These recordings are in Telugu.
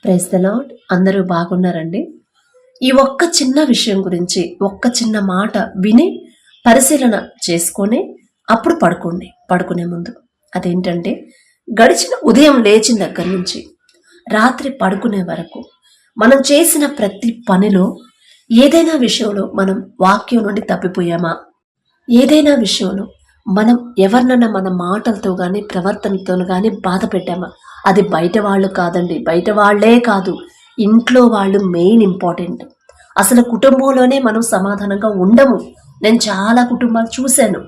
Praise the lord. అందరూ బాగున్నారండి? ఈ ఒక్క చిన్న విషయం గురించి ఒక్క చిన్న మాట విని పరిశీలన చేసుకొని అప్పుడు పడుకోండి. పడుకునే ముందు అదేంటంటే, గడిచిన ఉదయం లేచిన దగ్గర నుంచి రాత్రి పడుకునే వరకు మనం చేసిన ప్రతి పనిలో ఏదైనా విషయంలో మనం వాక్యం నుండి తప్పిపోయామా? ఏదైనా విషయంలో మనం ఎవరినన్నా మన మాటలతో కానీ ప్రవర్తనతో కానీ బాధ పెట్టామా? అది బయట వాళ్ళు కాదండి, బయట వాళ్లే కాదు, ఇంట్లో వాళ్ళు మెయిన్ ఇంపార్టెంట్. అసలు కుటుంబంలోనే మనం సమాధానంగా ఉండము. నేను చాలా కుటుంబాలు చూశాను.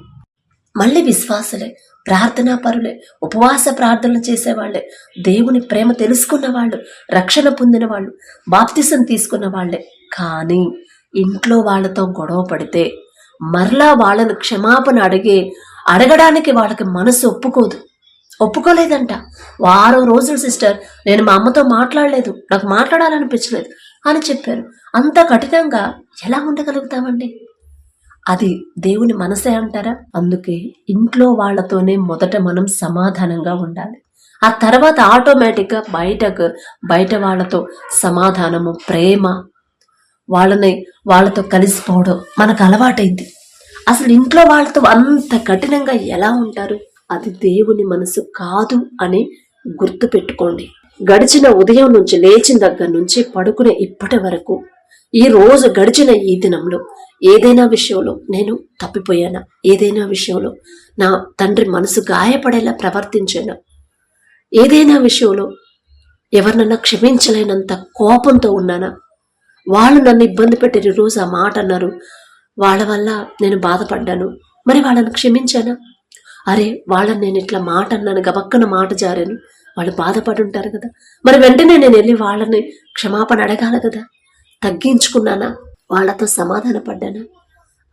మళ్ళీ విశ్వాసులే, ప్రార్థనా పరులే, ఉపవాస ప్రార్థనలు చేసేవాళ్లే, దేవుని ప్రేమ తెలుసుకున్న వాళ్ళు, రక్షణ పొందిన వాళ్ళు, బాప్తిసం తీసుకున్న వాళ్లే. కానీ ఇంట్లో వాళ్ళతో గొడవ పడితే మరలా వాళ్ళను క్షమాపణ అడగడానికి వాళ్ళకి మనసు ఒప్పుకోలేదంట. వారం రోజులు సిస్టర్, నేను మా అమ్మతో మాట్లాడలేదు, నాకు మాట్లాడాలనిపించలేదు అని చెప్పారు. అంత కఠినంగా ఎలా ఉండగలుగుతామండి? అది దేవుని మనసే అంటారా? అందుకే ఇంట్లో వాళ్ళతోనే మొదట మనం సమాధానంగా ఉండాలి. ఆ తర్వాత ఆటోమేటిక్గా బయట వాళ్ళతో సమాధానము, ప్రేమ, వాళ్ళతో కలిసిపోవడం మనకు అలవాటైంది. అసలు ఇంట్లో వాళ్ళతో అంత కఠినంగా ఎలా ఉంటారు? అది దేవుని మనసు కాదు అని గుర్తు పెట్టుకోండి. గడిచిన ఉదయం నుంచి లేచిన దగ్గర నుంచి పడుకునే ఇప్పటి వరకు ఈ రోజు గడిచిన ఈ దినంలో ఏదైనా విషయంలో నేను తప్పిపోయానా? ఏదైనా విషయంలో నా తండ్రి మనసు గాయపడేలా ప్రవర్తించానా? ఏదైనా విషయంలో ఎవరినన్నా క్షమించలేనంత కోపంతో ఉన్నానా? వాళ్ళు నన్ను ఇబ్బంది పెట్టారు, ఈరోజు ఆ మాట అన్నారు, వాళ్ళ వల్ల నేను బాధపడ్డాను, మరి వాళ్ళని క్షమించానా? అరే, వాళ్ళని నేను ఇట్లా మాట అన్నాను, గబక్కన మాట జారాను, వాళ్ళు బాధపడి ఉంటారు కదా, మరి వెంటనే నేను వెళ్ళి వాళ్ళని క్షమాపణ అడగాలి కదా. తగ్గించుకున్నానా? వాళ్ళతో సమాధాన పడ్డానా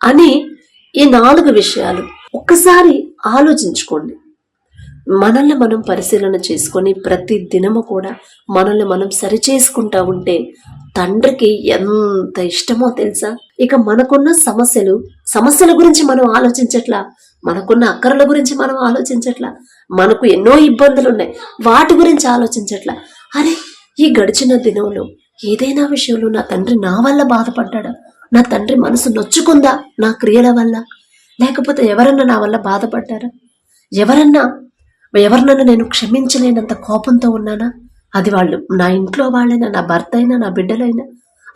అని ఈ 4 విషయాలు ఒక్కసారి ఆలోచించుకోండి. మనల్ని మనం పరిశీలన చేసుకొని ప్రతి దినము కూడా మనల్ని మనం సరిచేసుకుంటా ఉంటే తండ్రికి ఎంత ఇష్టమో తెలుసా? ఇక మనకున్న సమస్యల గురించి మనం ఆలోచించట్లా, మనకున్న అక్కర్ల గురించి మనం ఆలోచించట్లా, మనకు ఎన్నో ఇబ్బందులు ఉన్నాయి, వాటి గురించి ఆలోచించట్లా. అరే, ఈ గడిచిన దినంలో ఏదైనా విషయంలో నా తండ్రి నా వల్ల బాధపడ్డా, నా తండ్రి మనసు నొచ్చుకుందా నా క్రియల వల్ల, లేకపోతే ఎవరన్నా నా వల్ల బాధపడ్డారా? ఎవరినన్నా నేను క్షమించలేనంత కోపంతో ఉన్నానా? అది వాళ్ళు నా ఇంట్లో వాళ్ళైనా, నా భర్త అయినా, నా బిడ్డలైనా,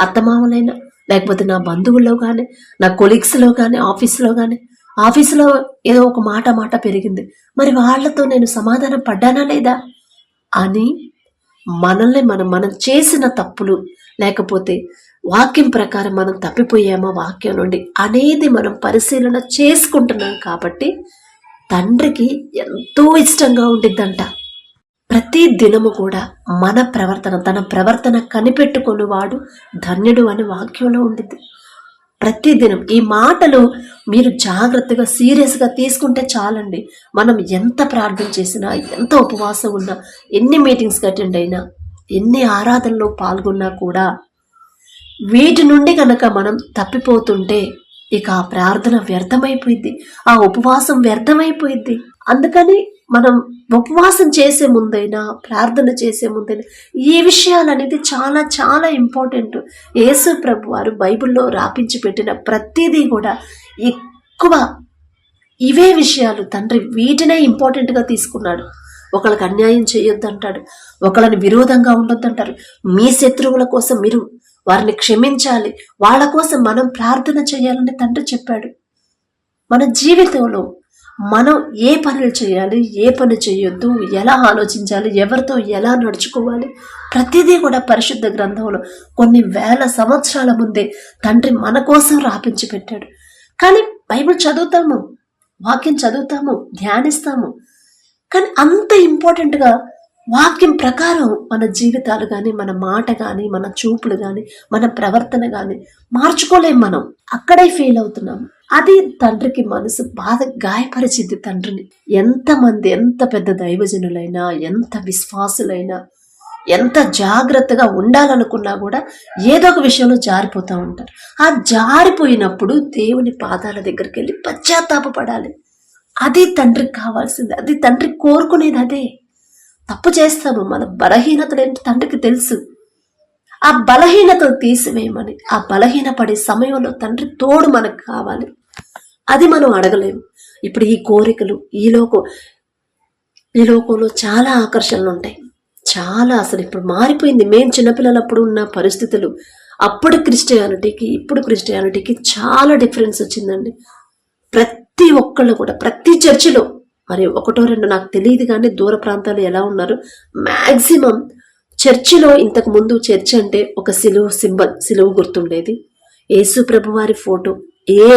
అత్తమామలైనా, లేకపోతే నా బంధువుల్లో కానీ, నా కొలీగ్స్లో కానీ, ఆఫీసులో ఏదో ఒక మాట పెరిగింది, మరి వాళ్ళతో నేను సమాధానం పడ్డానా లేదా అని మనల్ని మనం చేసిన తప్పులు, లేకపోతే వాక్యం ప్రకారం మనం తప్పిపోయామా వాక్యం నుండి అనేది మనం పరిశీలన చేసుకుంటున్నాం. కాబట్టి తండ్రికి ఎంతో ఇష్టంగా ఉండిద్దంట. ప్రతి దినము కూడా తన ప్రవర్తన కనిపెట్టుకుని వాడు ధన్యుడు అని వాక్యంలో ఉండిద్ది. ప్రతి దినం ఈ మాటలు మీరు జాగ్రత్తగా సీరియస్గా తీసుకుంటే చాలండి. మనం ఎంత ప్రార్థన చేసినా, ఎంత ఉపవాసం ఉన్నా, ఎన్ని మీటింగ్స్కి అటెండ్ అయినా, ఎన్ని ఆరాధనలో పాల్గొన్నా కూడా వీటి నుండి కనుక మనం తప్పిపోతుంటే ఇక ఆ ప్రార్థన వ్యర్థమైపోయింది, ఆ ఉపవాసం వ్యర్థమైపోయింది. అందుకని మనం ఉపవాసం చేసే ముందైనా, ప్రార్థన చేసే ముందైనా ఈ విషయాలు అనేది చాలా చాలా ఇంపార్టెంట్. యేసు ప్రభు వారు బైబిల్లో రాపించి పెట్టిన ప్రతిదీ కూడా ఎక్కువ ఇవే విషయాలు. తండ్రి వీటినే ఇంపార్టెంట్గా తీసుకున్నాడు. ఒకళ్ళకి అన్యాయం చేయొద్దంటాడు, ఒకళ్ళని విరోధంగా ఉండొద్దంటారు, మీ శత్రువుల కోసం మీరు వారిని క్షమించాలి, వాళ్ళ కోసం మనం ప్రార్థన చేయాలని తండ్రి చెప్పాడు. మన జీవితంలో మనం ఏ పనులు చేయాలి, ఏ పని చేయొద్దు, ఎలా ఆలోచించాలి, ఎవరితో ఎలా నడుచుకోవాలి, ప్రతిదీ కూడా పరిశుద్ధ గ్రంథంలో కొన్ని వేల సంవత్సరాల ముందే తండ్రి మన కోసం రాపించి పెట్టాడు. కానీ బైబిల్ చదువుతాము, వాక్యం చదువుతాము, ధ్యానిస్తాము, కానీ అంత ఇంపార్టెంట్గా వాక్యం ప్రకారం మన జీవితాలు కానీ, మన మాట కానీ, మన చూపులు కానీ, మన ప్రవర్తన కానీ మార్చుకోలేం. మనం అక్కడే ఫెయిల్ అవుతున్నాం. అది తండ్రికి మనసు బాధ గాయపరిచింది. తండ్రిని ఎంత పెద్ద దైవజనులైనా, ఎంత విశ్వాసులైనా, ఎంత జాగ్రత్తగా ఉండాలనుకున్నా కూడా ఏదో ఒక విషయంలో జారిపోతూ ఉంటారు. ఆ జారిపోయినప్పుడు దేవుని పాదాల దగ్గరికి వెళ్ళి పశ్చాత్తాపపడాలి. అది తండ్రికి కావాల్సింది, అది తండ్రి కోరుకునేది. అదే తప్పు చేస్తాము, మన బలహీనతలు ఏంటి తండ్రికి తెలుసు. ఆ బలహీనతను తీసివేయమని, ఆ బలహీనపడే సమయంలో తండ్రి తోడు మనకు కావాలి. అది మనం అడగలేము. ఇప్పుడు ఈ కోరికలు, ఈ లోకంలో చాలా ఆకర్షణలు ఉంటాయి. చాలా అసలు ఇప్పుడు మారిపోయింది. మేము చిన్నపిల్లలప్పుడు ఉన్న పరిస్థితులు, అప్పుడు క్రిస్టియానిటీకి ఇప్పుడు క్రిస్టియానిటీకి చాలా డిఫరెన్స్ వచ్చిందండి. ప్రతి ఒక్కళ్ళు కూడా ప్రతి చర్చిలో, మరి ఒకటో రెండు నాకు తెలియదు కానీ దూర ప్రాంతాలు ఎలా ఉన్నారు, మ్యాక్సిమం చర్చిలో ఇంతకు ముందు చర్చ్ అంటే ఒక సిలువ గుర్తుండేది. యేసు ప్రభు వారి ఫోటో, ఏ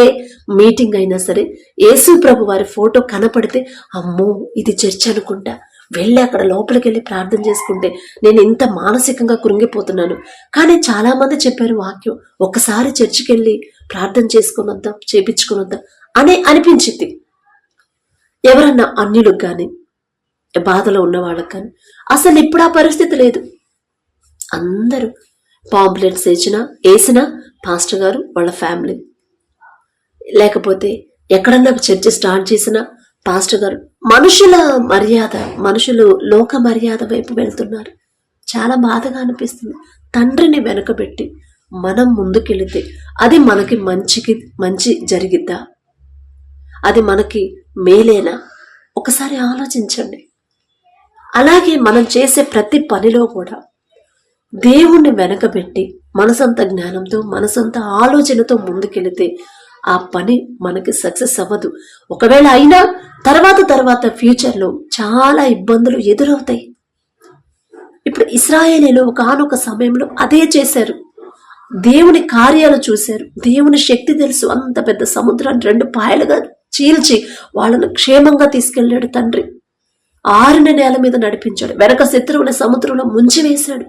మీటింగ్ అయినా సరే యేసు ప్రభు వారి ఫోటో కనపడితే అమ్మో ఇది చర్చ్ అనుకుంటా, వెళ్ళి అక్కడ లోపలికి వెళ్ళి ప్రార్థన చేసుకుంటే నేను ఇంత మానసికంగా కృంగిపోతున్నాను. కానీ చాలా మంది చెప్పారు వాక్యం, ఒక్కసారి చర్చికి వెళ్ళి ప్రార్థన చేసుకుని వద్దాం, చేపించుకుని వద్దాం అని అనిపించింది. ఎవరన్నా అన్యులకు కానీ బాధలో ఉన్న వాళ్ళకి కానీ. అసలు ఇప్పుడు ఆ పరిస్థితి లేదు. అందరూ పాంప్లెట్స్ వేసిన పాస్టర్ గారు వాళ్ళ ఫ్యామిలీ, లేకపోతే ఎక్కడన్నా చర్చ్ స్టార్ట్ చేసిన పాస్టర్ గారు. మనుషులు లోక మర్యాద వైపు వెళ్తున్నారు. చాలా బాధగా అనిపిస్తుంది. తండ్రిని వెనకబెట్టి మనం ముందుకెళితే అది మనకి మంచి జరిగిద్దా? అది మనకి మేలేనా? ఒకసారి ఆలోచించండి. అలాగే మనం చేసే ప్రతి పనిలో కూడా దేవుణ్ణి వెనకబెట్టి మనసంత జ్ఞానంతో, మనసంత ఆలోచనతో ముందుకెళితే ఆ పని మనకి సక్సెస్ అవ్వదు. ఒకవేళ అయినా తర్వాత ఫ్యూచర్లో చాలా ఇబ్బందులు ఎదురవుతాయి. ఇప్పుడు ఇశ్రాయేలీలు ఒకనొక సమయంలో అదే చేశారు. దేవుని కార్యాలు చూశారు, దేవుని శక్తి తెలుసు. అంత పెద్ద సముద్రాన్ని 2 పాయలుగా చీల్చి వాళ్ళను క్షేమంగా తీసుకెళ్లాడు తండ్రి. ఆరిన నేల మీద నడిపించాడు, వెనక శత్రువుని సముద్రంలో ముంచివేశాడు.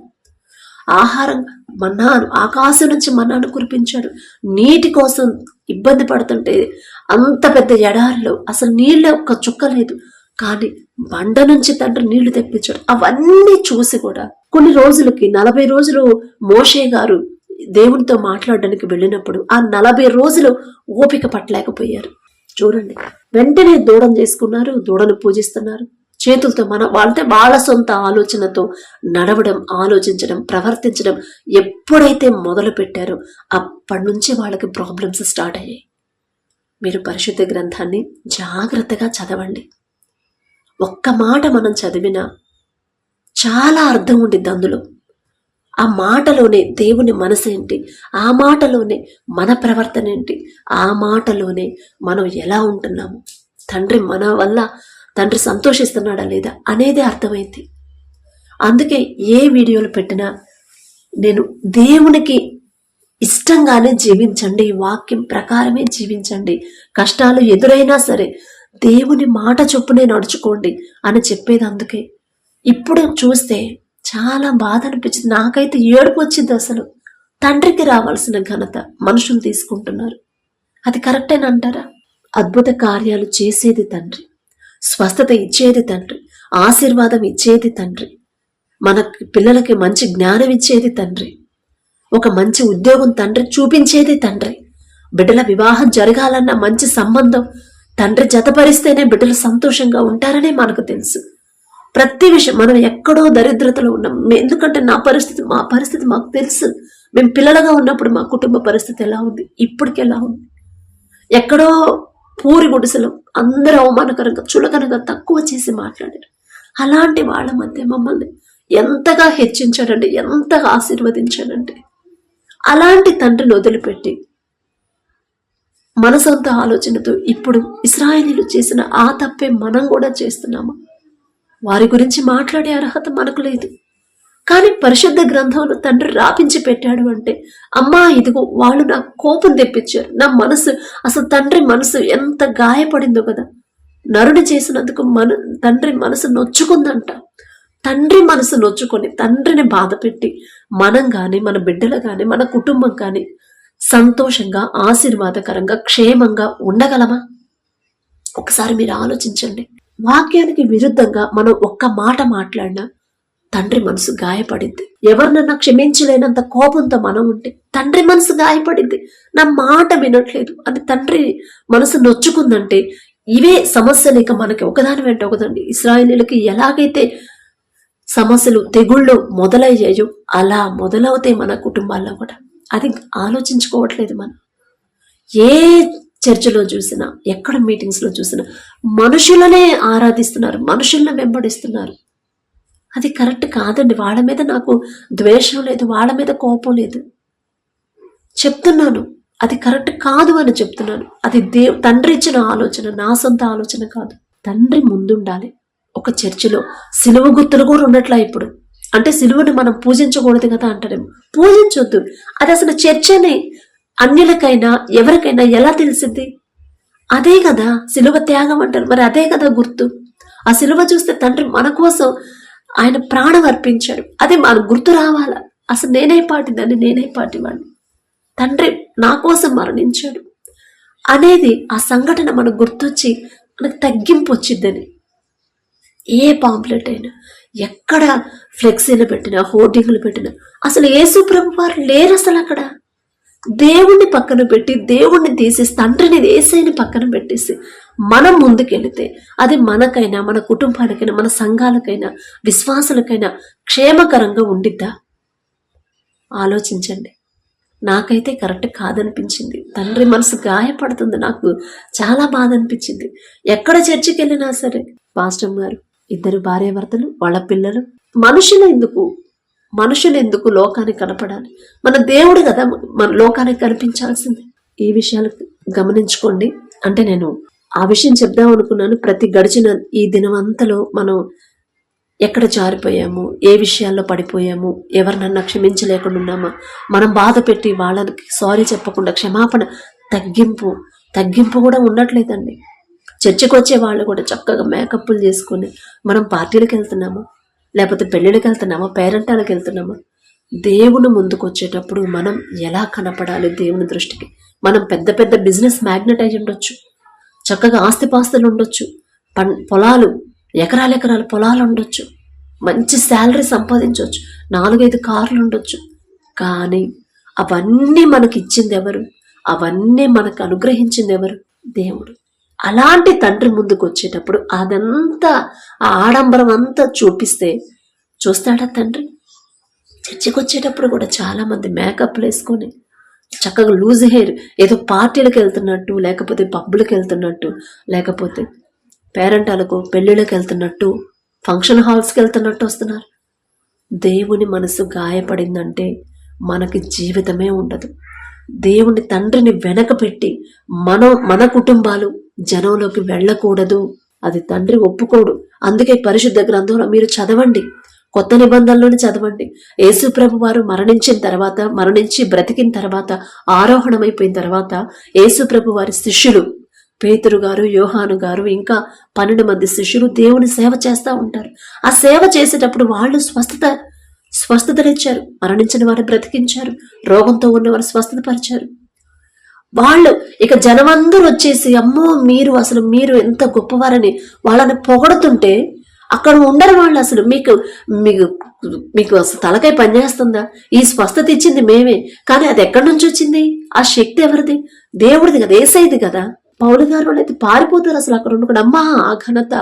ఆహారం మన్నాను, ఆకాశం నుంచి మన్నాను కురిపించాడు. నీటి కోసం ఇబ్బంది పడుతుంటే అంత పెద్ద ఎడారిలో అసలు నీళ్ళ ఒక్క చుక్క లేదు, కానీ బండ నుంచి తండ్రి నీళ్లు తెప్పించాడు. అవన్నీ చూసి కూడా కొన్ని రోజులకి 40 రోజులు మోషే గారు దేవునితో మాట్లాడడానికి వెళ్ళినప్పుడు ఆ 40 రోజులు ఓపిక పట్టలేకపోయారు. చూడండి, వెంటనే దూడను చేసుకున్నారు, దూడను పూజిస్తున్నారు. చేతులతో వాళ్ళ సొంత ఆలోచనతో నడవడం, ఆలోచించడం, ప్రవర్తించడం ఎప్పుడైతే మొదలు పెట్టారో అప్పటి నుంచి వాళ్ళకి ప్రాబ్లమ్స్ స్టార్ట్ అయ్యాయి. మీరు పరిశుద్ధ గ్రంథాన్ని జాగ్రత్తగా చదవండి. ఒక్క మాట మనం చదివినా చాలా అర్థం ఉండిద్ది అందులో. ఆ మాటలోనే దేవుని మనసు ఏంటి, ఆ మాటలోనే మన ప్రవర్తన ఏంటి, ఆ మాటలోనే మనం ఎలా ఉంటున్నాము, మన వల్ల తండ్రి సంతోషిస్తున్నాడా లేదా అనేది అర్థమైంది. అందుకే ఏ వీడియోలు పెట్టినా నేను దేవునికి ఇష్టంగానే జీవించండి, వాక్యం ప్రకారమే జీవించండి, కష్టాలు ఎదురైనా సరే దేవుని మాట చొప్పునే నడుచుకోండి అని చెప్పేది అందుకే. ఇప్పుడు చూస్తే చాలా బాధ అనిపించింది. నాకైతే ఏడుపు వచ్చింది. అసలు తండ్రికి రావాల్సిన ఘనత మనుషులు తీసుకుంటున్నారు. అది కరెక్టేనంటారా? అద్భుత కార్యాలు చేసేది తండ్రి, స్వస్థత ఇచ్చేది తండ్రి, ఆశీర్వాదం ఇచ్చేది తండ్రి, మన పిల్లలకి మంచి జ్ఞానం ఇచ్చేది తండ్రి, ఒక మంచి ఉద్యోగం తండ్రి చూపించేది తండ్రి, బిడ్డల వివాహం జరగాలన్న మంచి సంబంధం తండ్రి జతపరిస్తేనే బిడ్డలు సంతోషంగా ఉంటారనే మనకు తెలుసు. ప్రతి విషయం మనం ఎక్కడో దరిద్రతలో ఉన్నాం. ఎందుకంటే మా పరిస్థితి మాకు తెలుసు. మేము పిల్లలుగా ఉన్నప్పుడు మా కుటుంబ పరిస్థితి ఎలా ఉంది, ఇప్పటికి ఎలా ఉంది. ఎక్కడో పూరి గుడిసెలో అందరూ అవమానకరంగా, చులకనగా, తక్కువ చేసి మాట్లాడారు. అలాంటి వాళ్ళ మధ్య మమ్మల్ని ఎంతగా హెచ్చించాడంటే, ఎంతగా ఆశీర్వదించాడంటే, అలాంటి తండ్రిని వదిలిపెట్టి మన సొంత ఆలోచనతో ఇప్పుడు ఇశ్రాయేలీలు చేసిన ఆ తప్పే మనం కూడా చేస్తున్నాము. వారి గురించి మాట్లాడే అర్హత మనకు లేదు. కానీ పరిశుద్ధ గ్రంథంలో తండ్రి రాపించి పెట్టాడు అంటే, అమ్మా ఇదిగో వాళ్ళు నా కోపం తెప్పించారు, నా మనసు, అసలు తండ్రి మనసు ఎంత గాయపడిందో కదా. నరుని చేసినందుకు తండ్రి మనసు నొచ్చుకుందంట. తండ్రి మనసు నొచ్చుకొని తండ్రిని బాధ పెట్టి మనం కానీ, మన బిడ్డలు కానీ, మన కుటుంబం కానీ సంతోషంగా, ఆశీర్వాదకరంగా, క్షేమంగా ఉండగలమా? ఒకసారి మీరు ఆలోచించండి. వాక్యానికి విరుద్ధంగా మనం ఒక్క మాట మాట్లాడినా తండ్రి మనసు గాయపడింది. ఎవరినన్నా క్షమించలేనంత కోపంతో మనం ఉంటే తండ్రి మనసు గాయపడింది. నా మాట వినట్లేదు అని తండ్రి మనసు నొచ్చుకుందంటే ఇవే సమస్యలు ఇక మనకి ఒకదాని వెంట ఒకదండి. ఇశ్రాయేలీయులకి ఎలాగైతే సమస్యలు తెగుళ్ళు మొదలయ్యాయో అలా మొదలవుతాయి మన కుటుంబాల్లో కూడా. అది ఆలోచించుకోవట్లేదు మనం. ఏ చర్చిలో చూసినా, ఎక్కడ మీటింగ్స్లో చూసినా మనుషులనే ఆరాధిస్తున్నారు, మనుషులను వెంబడిస్తున్నారు. అది కరెక్ట్ కాదండి. వాళ్ళ మీద నాకు ద్వేషం లేదు, వాళ్ళ మీద కోపం లేదు, చెప్తున్నాను అది కరెక్ట్ కాదు అని చెప్తున్నాను. అది తండ్రి ఇచ్చిన ఆలోచన, నా సొంత ఆలోచన కాదు. తండ్రి ముందుండాలి. ఒక చర్చిలో సిలువ గుర్తులు కూడా ఉన్నట్లా ఇప్పుడు. అంటే సిలువని మనం పూజించకూడదు కదా అంటారేమో. పూజించొద్దు. అది అసలు చర్చని అన్యులకైనా ఎవరికైనా ఎలా తెలిసింది? అదే కదా సిలువ త్యాగం అంటారు. మరి అదే కదా గుర్తు. ఆ సిలువ చూస్తే తండ్రి మన కోసం ఆయన ప్రాణం అర్పించాడు. అది మన గుర్తు రావాలా. అసలు నేనే పాటిదాన్ని, నేనే పాటివాడిని, తండ్రి నా కోసం మరణించాడు అనేది ఆ సంఘటన మనకు గుర్తొచ్చి మనకు తగ్గింపు వచ్చిద్దని. ఏ పాంప్లెట్ అయినా, ఎక్కడ ఫ్లెక్సీలు పెట్టినా, హోర్డింగ్లు పెట్టినా అసలు యేసు ప్రభు వారు లేరు. అసలు అక్కడ దేవుణ్ణి పక్కన పెట్టి, దేవుణ్ణి తీసేసి తండ్రిని యేసయ్యని పక్కన పెట్టేసి మనం ముందుకెళితే అది మనకైనా, మన కుటుంబానికైనా, మన సంఘాలకైనా, విశ్వాసులకైనా క్షేమకరంగా ఉండిద్దా? ఆలోచించండి. నాకైతే కరెక్ట్ కాదనిపించింది. తండ్రి మనసు గాయపడుతుంది. నాకు చాలా బాధ అనిపించింది. ఎక్కడ చర్చికి వెళ్ళినా సరే పాస్టర్ గారు, ఇద్దరు భార్యాభర్తలు, వాళ్ళ పిల్లలు, మనుషులు ఎందుకు లోకానికి కనపడాలి? మన దేవుడు కదా మన లోకానికి కనిపించాల్సింది. ఈ విషయాలు గమనించుకోండి. అంటే నేను ఆ విషయం చెప్దాం అనుకున్నాను. ప్రతి గడిచిన ఈ దినమంతలో మనం ఎక్కడ జారిపోయాము, ఏ విషయాల్లో పడిపోయాము, ఎవరినన్నా క్షమించలేకుండా ఉన్నామా, మనం బాధ పెట్టి వాళ్ళకి సారీ చెప్పకుండా క్షమాపణ, తగ్గింపు కూడా ఉండట్లేదండి. చర్చికి వచ్చే వాళ్ళు కూడా చక్కగా మేకప్లు చేసుకుని మనం పార్టీలకు వెళ్తున్నామా, లేకపోతే పెళ్ళిళ్ళకి వెళ్తున్నామా, పేరెంటాలకు వెళ్తున్నామా? దేవుని ముందుకు వచ్చేటప్పుడు మనం ఎలా కనపడాలి దేవుని దృష్టికి? మనం పెద్ద పెద్ద బిజినెస్ మ్యాగ్నెట్ అయి ఉండొచ్చు, చక్కగా ఆస్తిపాస్తులు ఉండొచ్చు, పొలాలు, ఎకరాలు పొలాలు ఉండొచ్చు, మంచి శాలరీ సంపాదించవచ్చు, 4-5 కార్లు ఉండొచ్చు. కానీ అవన్నీ మనకి ఇచ్చింది ఎవరు? అవన్నీ మనకు అనుగ్రహించింది ఎవరు? దేవుడు. అలాంటి తండ్రి ముందుకు వచ్చేటప్పుడు అదంతా, ఆ ఆడంబరం అంతా చూస్తాడా తండ్రి? చర్చికి వచ్చేటప్పుడు కూడా చాలా మంది మేకప్లు వేసుకొని చక్కగా లూజ్ హెయిర్, ఏదో పార్టీలకు వెళ్తున్నట్టు, లేకపోతే పబ్బులకు వెళ్తున్నట్టు, లేకపోతే పేరెంటాలకు పెళ్ళిళ్ళకి వెళ్తున్నట్టు, ఫంక్షన్ హాల్స్కి వెళ్తున్నట్టు వస్తున్నారు. దేవుని మనసు గాయపడిందంటే మనకి జీవితమే ఉండదు. దేవుని తండ్రిని వెనక పెట్టి మన కుటుంబాలు జనంలోకి వెళ్ళకూడదు. అది తండ్రి ఒప్పుకోడు. అందుకే పరిశుద్ధ గ్రంథంలో మీరు చదవండి, కొత్త నిబంధనలోని చదవండి. యేసు ప్రభు వారు మరణించి బ్రతికిన తర్వాత, ఆరోహణమైపోయిన తర్వాత యేసు ప్రభు వారి శిష్యులు పేతురు గారు, యోహాను గారు, ఇంకా 12 మంది శిష్యులు దేవుని సేవ చేస్తూ ఉంటారు. ఆ సేవ చేసేటప్పుడు వాళ్ళు స్వస్థతనిచ్చారు, మరణించిన వారిని బ్రతికించారు, రోగంతో ఉన్నవారు స్వస్థతపరిచారు. వాళ్ళు ఇక జనమందరూ వచ్చేసి అమ్మో మీరు ఎంత గొప్పవారని వాళ్ళని పొగడుతుంటే అక్కడ ఉండరు వాళ్ళు. అసలు మీకు అసలు తలకాయ పనిచేస్తుందా? ఈ స్వస్థత ఇచ్చింది మేమే, కానీ అది ఎక్కడి నుంచి వచ్చింది? ఆ శక్తి ఎవరిది? దేవుడిది కదా, యేసయ్యది కదా. పౌలు గారు అయితే పారిపోతారు అసలు అక్కడ ఉండకుండా. అమ్మా ఆ ఘనత,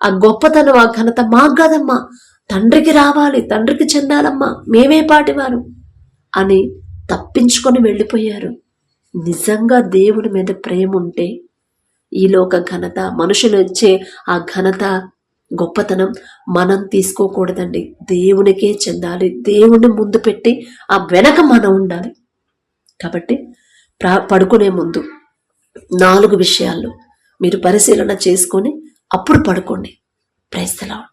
ఆ గొప్పతనం, ఆ ఘనత మాకు కాదమ్మా, తండ్రికి రావాలి, తండ్రికి చెందాలమ్మా, మేమే పాటివారు అని తప్పించుకొని వెళ్ళిపోయారు. నిజంగా దేవుడి మీద ప్రేమ ఉంటే ఈ లోక ఘనత, మనుషులు వచ్చే ఆ ఘనత, గొప్పతనం మనం తీసుకోకూడదండి. దేవునికే చెందాలి. దేవుణ్ణి ముందు పెట్టి ఆ వెనక మనం ఉండాలి. కాబట్టి పడుకునే ముందు 4 విషయాలు మీరు పరిశీలన చేసుకొని అప్పుడు పడుకోండి. Praise the lord.